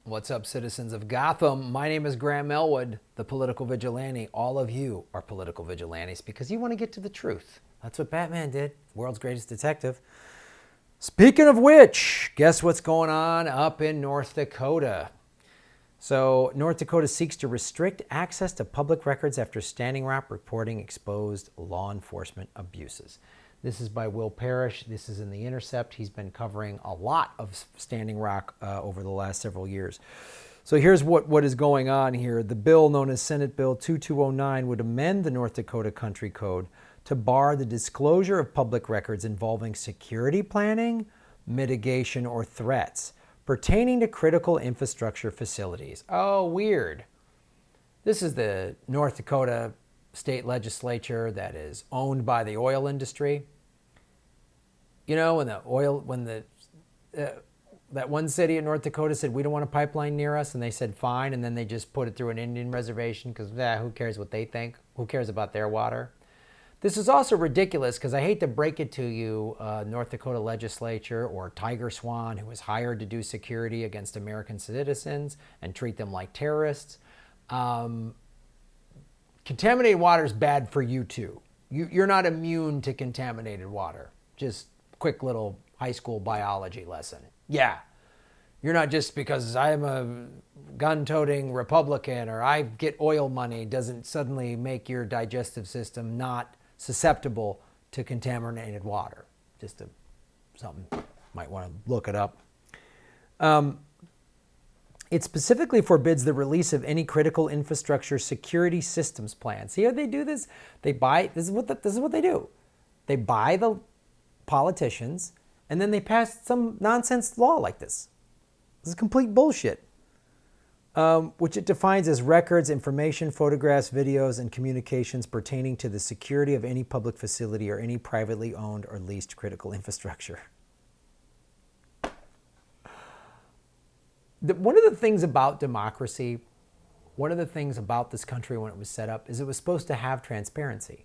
What's up, citizens of Gotham? My name is Graham Elwood, the political vigilante. All of you are political vigilantes because you want to get to the truth. That's what Batman did, world's greatest detective. Speaking of which, guess what's going on up in North Dakota? So, North Dakota seeks to restrict access to public records after Standing Rock reporting exposed law enforcement abuses. This is by Will Parrish. This is in The Intercept. He's been covering a lot of Standing Rock over the last several years. So here's what is going on here. The bill known as Senate Bill 2209 would amend the North Dakota Country Code to bar the disclosure of public records involving security planning, mitigation, or threats pertaining to critical infrastructure facilities. Oh, weird. This is the North Dakota state legislature that is owned by the oil industry. You know, that one city in North Dakota said, we don't want a pipeline near us, and they said fine, and then they just put it through an Indian reservation because who cares what they think? Who cares about their water? This is also ridiculous because I hate to break it to you, North Dakota legislature or Tiger Swan, who was hired to do security against American citizens and treat them like terrorists. Contaminated water is bad for you too. You're not immune to contaminated water. Just quick little high school biology lesson. Yeah, you're not just because I'm a gun-toting Republican or I get oil money doesn't suddenly make your digestive system not susceptible to contaminated water. Just something, might want to look it up. It specifically forbids the release of any critical infrastructure security systems plan. See how they do this? They buy, this is what they do. They buy the politicians and then they pass some nonsense law like this. This is complete bullshit. Which it defines as records, information, photographs, videos, and communications pertaining to the security of any public facility or any privately owned or leased critical infrastructure. One of the things about democracy, one of the things about this country when it was set up is it was supposed to have transparency.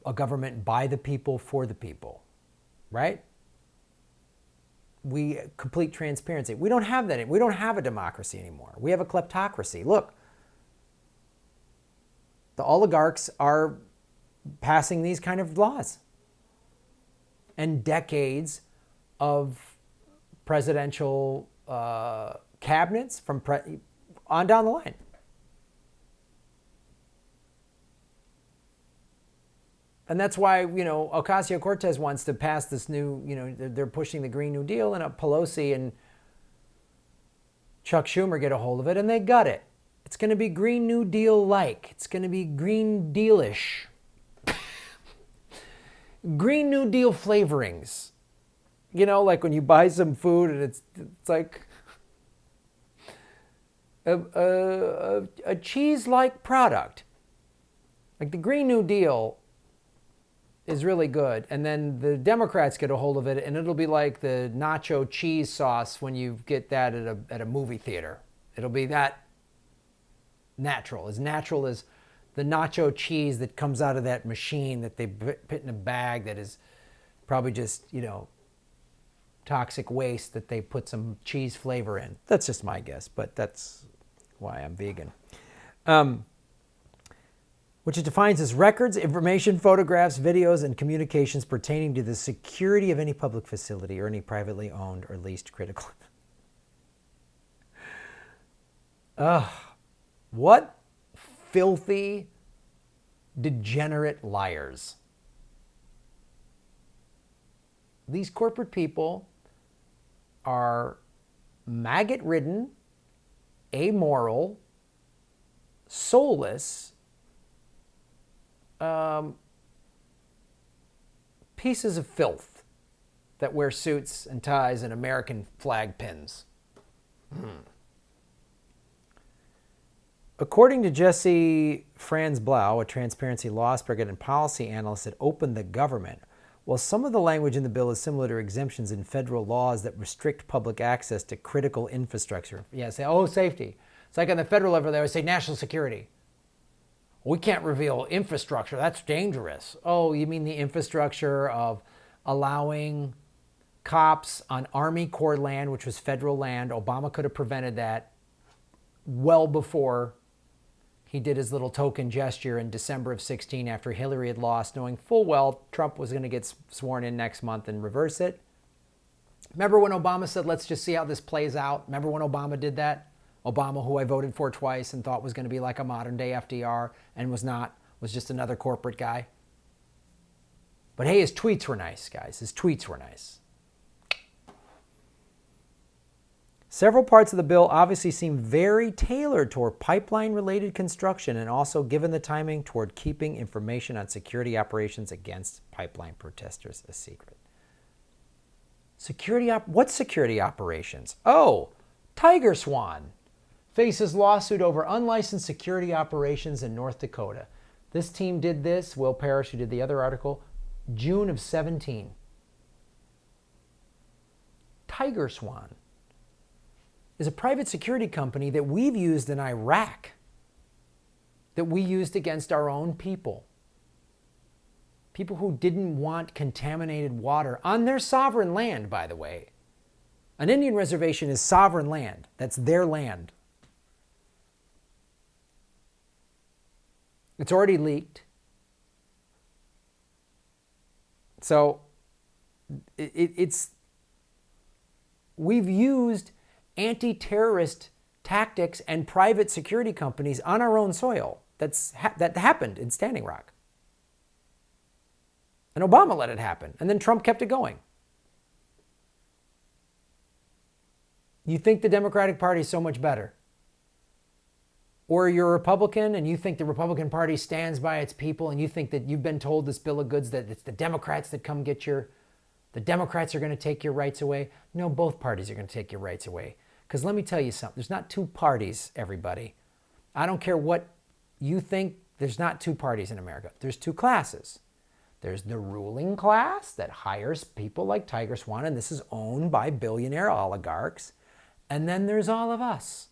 A government by the people, for the people, right? Complete transparency. We don't have that. We don't have a democracy anymore. We have a kleptocracy. Look, the oligarchs are passing these kind of laws. And decades of presidential cabinets from on down the line. And that's why, Ocasio-Cortez wants to pass this new, they're pushing the Green New Deal, and Pelosi and Chuck Schumer get a hold of it, and they got it. It's going to be Green New Deal-like. It's going to be Green Deal-ish. Green New Deal flavorings. Like when you buy some food and it's like a cheese-like product. Like the Green New Deal is really good. And then the Democrats get a hold of it and it'll be like the nacho cheese sauce when you get that at a movie theater. It'll be that natural as the nacho cheese that comes out of that machine that they put in a bag that is probably just, toxic waste that they put some cheese flavor in. That's just my guess, but that's why I'm vegan. Which it defines as records, information, photographs, videos, and communications pertaining to the security of any public facility or any privately owned or leased critical. What filthy, degenerate liars. These corporate people are maggot-ridden, amoral, soulless, pieces of filth that wear suits and ties and American flag pins. According to Jesse Franz-Blau, a transparency law expert and policy analyst at Open the Government, while some of the language in the bill is similar to exemptions in federal laws that restrict public access to critical infrastructure. Yeah, say, safety. It's like on the federal level, they always say national security. We can't reveal infrastructure. That's dangerous. Oh, you mean the infrastructure of allowing cops on Army Corps land, which was federal land. Obama could have prevented that well before he did his little token gesture in December of 16 after Hillary had lost, knowing full well Trump was going to get sworn in next month and reverse it. Remember when Obama said, let's just see how this plays out? Remember when Obama did that? Obama, who I voted for twice and thought was going to be like a modern day FDR and was not, was just another corporate guy. But hey, his tweets were nice, guys. His tweets were nice. Several parts of the bill obviously seem very tailored toward pipeline-related construction and also, given the timing, toward keeping information on security operations against pipeline protesters a secret. What's security operations? Oh, Tiger Swan faces lawsuit over unlicensed security operations in North Dakota. This team did this, Will Parrish, who did the other article, June of 17. Tiger Swan is a private security company that we've used in Iraq, that we used against our own people. People who didn't want contaminated water on their sovereign land, by the way. An Indian reservation is sovereign land. That's their land. It's already leaked. So we've used anti-terrorist tactics and private security companies on our own soil. That happened in Standing Rock. And Obama let it happen. And then Trump kept it going. You think the Democratic Party is so much better? Or you're a Republican and you think the Republican Party stands by its people and you think that you've been told this bill of goods that it's the Democrats that come get the Democrats are going to take your rights away? No, both parties are going to take your rights away. Because let me tell you something. There's not two parties, everybody. I don't care what you think. There's not two parties in America. There's two classes. There's the ruling class that hires people like Tiger Swan, and this is owned by billionaire oligarchs. And then there's all of us,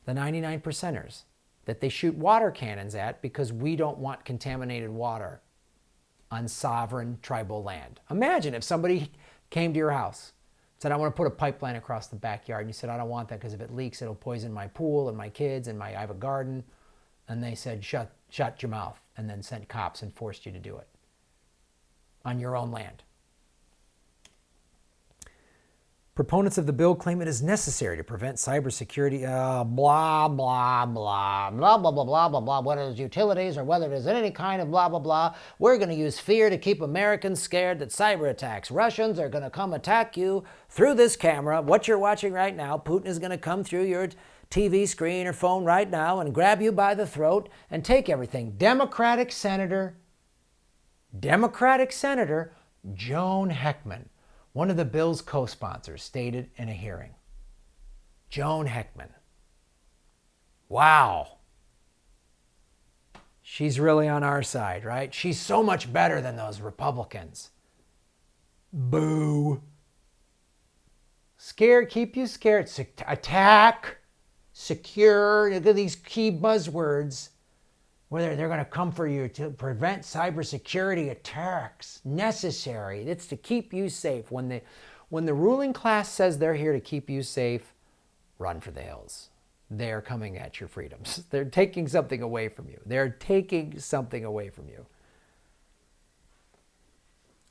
the 99%ers, that they shoot water cannons at because we don't want contaminated water on sovereign tribal land. Imagine if somebody came to your house, said, I want to put a pipeline across the backyard. And you said, I don't want that because if it leaks, it'll poison my pool and my kids and I have a garden. And they said, shut your mouth, and then sent cops and forced you to do it on your own land. Proponents of the bill claim it is necessary to prevent cybersecurity, blah, blah, blah, blah, blah, blah, blah, blah, blah, whether it's utilities or whether it is any kind of blah, blah, blah. We're going to use fear to keep Americans scared that cyber attacks. Russians are going to come attack you through this camera. What you're watching right now, Putin is going to come through your TV screen or phone right now and grab you by the throat and take everything. Democratic Senator Joan Heckman, one of the bill's co-sponsors, stated in a hearing. Joan Heckman. Wow. She's really on our side, right? She's so much better than those Republicans. Boo. Scared, keep you scared. Attack, secure. Look at these key buzzwords. Whether they're going to come for you to prevent cybersecurity attacks. Necessary. It's to keep you safe. When the ruling class says they're here to keep you safe, run for the hills. They're coming at your freedoms. They're taking something away from you. They're taking something away from you.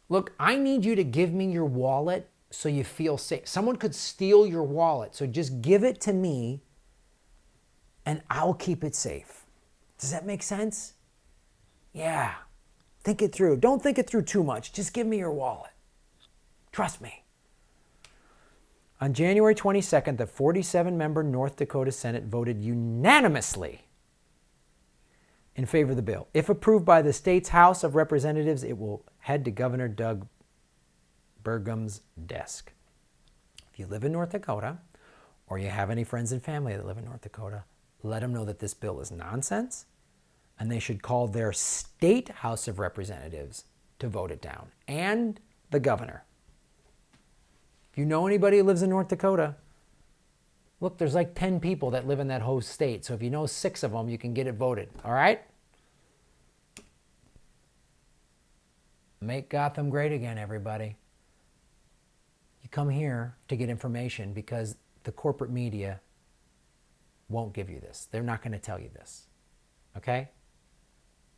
Look, I need you to give me your wallet so you feel safe. Someone could steal your wallet, so just give it to me and I'll keep it safe. Does that make sense? Yeah. Think it through. Don't think it through too much. Just give me your wallet. Trust me. On January 22nd, the 47-member North Dakota Senate voted unanimously in favor of the bill. If approved by the state's House of Representatives, it will head to Governor Doug Burgum's desk. If you live in North Dakota, or you have any friends and family that live in North Dakota, let them know that this bill is nonsense, and they should call their state House of Representatives to vote it down, and the governor. If you know anybody who lives in North Dakota, look, there's like 10 people that live in that whole state, so if you know 6 of them, you can get it voted, all right? Make Gotham great again, everybody. You come here to get information because the corporate media won't give you this. They're not going to tell you this. Okay?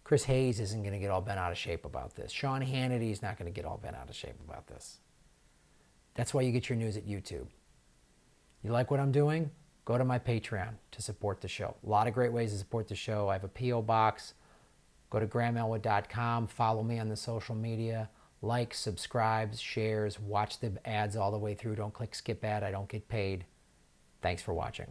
Chris Hayes isn't going to get all bent out of shape about this. Sean Hannity's not going to get all bent out of shape about this. That's why you get your news at YouTube. You like what I'm doing? Go to my Patreon to support the show. A lot of great ways to support the show. I have a P.O. box. Go to grahamelwood.com. Follow me on the social media. Like, subscribe, shares, watch the ads all the way through. Don't click skip ad. I don't get paid. Thanks for watching.